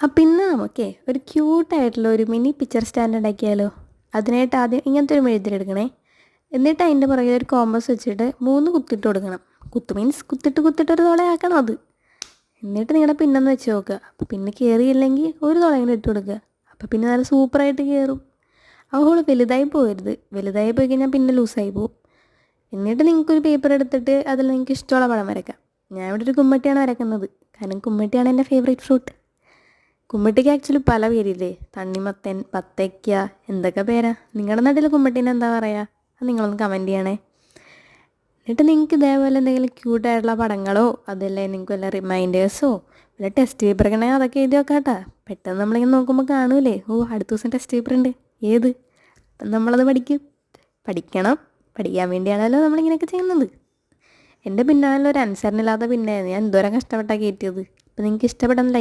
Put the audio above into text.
അപ്പം ഇന്ന് നമുക്കേ ഒരു ക്യൂട്ടായിട്ടുള്ള ഒരു മിനി പിക്ചർ സ്റ്റാൻഡ് ഉണ്ടാക്കിയാലോ. അതിനായിട്ട് ആദ്യം ഇങ്ങനത്തെ ഒരു മെഴുതിലെടുക്കണേ. എന്നിട്ട് അതിൻ്റെ പുറകെ ഒരു കോമ്പസ് വെച്ചിട്ട് 3 കുത്തിട്ട് കൊടുക്കണം. കുത്ത് മീൻസ് കുത്തിട്ട് ഒരു തുളയാക്കണം അത്. എന്നിട്ട് നിങ്ങളുടെ പിന്നൊന്ന് വെച്ച് നോക്കുക. അപ്പോൾ പിന്നെ കയറിയില്ലെങ്കിൽ ഒരു തുളയെങ്കിലും ഇട്ട് കൊടുക്കുക. അപ്പോൾ പിന്നെ നല്ല സൂപ്പറായിട്ട് കയറും. ആ ഹോൾ വലുതായി പോകരുത്. വലുതായി പോയി കഴിഞ്ഞാൽ പിന്നെ ലൂസായി പോകും. എന്നിട്ട് നിങ്ങൾക്കൊരു പേപ്പർ എടുത്തിട്ട് അതിൽ നിങ്ങൾക്ക് ഇഷ്ടമുള്ള പടം വരയ്ക്കാം. ഞാൻ ഇവിടെ ഒരു കുമ്മട്ടിയാണ് വരയ്ക്കുന്നത്. കാരണം കുമ്മട്ടിയാണ് എൻ്റെ ഫേവറേറ്റ് ഫ്രൂട്ട്. കുമ്മട്ടിക്ക് ആക്ച്വലി പല പേരില്ലേ, തണ്ണിമത്തൻ, പത്തയ്ക്ക, എന്തൊക്കെ പേരാ. നിങ്ങളുടെ നാട്ടിൽ കുമ്മട്ടീനെ എന്താ പറയുക, അത് നിങ്ങളൊന്ന് കമൻറ്റ് ചെയ്യണേ. എന്നിട്ട് നിങ്ങൾക്ക് ഇതേപോലെ എന്തെങ്കിലും ക്യൂട്ടായിട്ടുള്ള പടങ്ങളോ അതല്ലേ നിങ്ങൾക്ക് വല്ല റിമൈൻഡേഴ്സോ വല്ല ടെസ്റ്റ് പേപ്പറൊക്കെ ഉണ്ടെങ്കിൽ അതൊക്കെ എഴുതി വെക്കാട്ടാ. പെട്ടെന്ന് നമ്മളിങ്ങനെ നോക്കുമ്പോൾ കാണൂലേ, അടുത്ത ദിവസം ടെസ്റ്റ് പേപ്പർ ഉണ്ട് ഏത്, അപ്പം നമ്മളത് പഠിക്കണം. പഠിക്കാൻ വേണ്ടിയാണല്ലോ നമ്മളിങ്ങനെയൊക്കെ ചെയ്യുന്നത്. എൻ്റെ പിന്നാലെ ഒരു അനുസരണയില്ലാത്ത പിന്നെ ഞാൻ എന്തോരം കഷ്ടപ്പെട്ടാണ് കയറ്റിയത്. അപ്പോൾ നിങ്ങൾക്ക് ഇഷ്ടപ്പെടാൻ ലൈക്ക്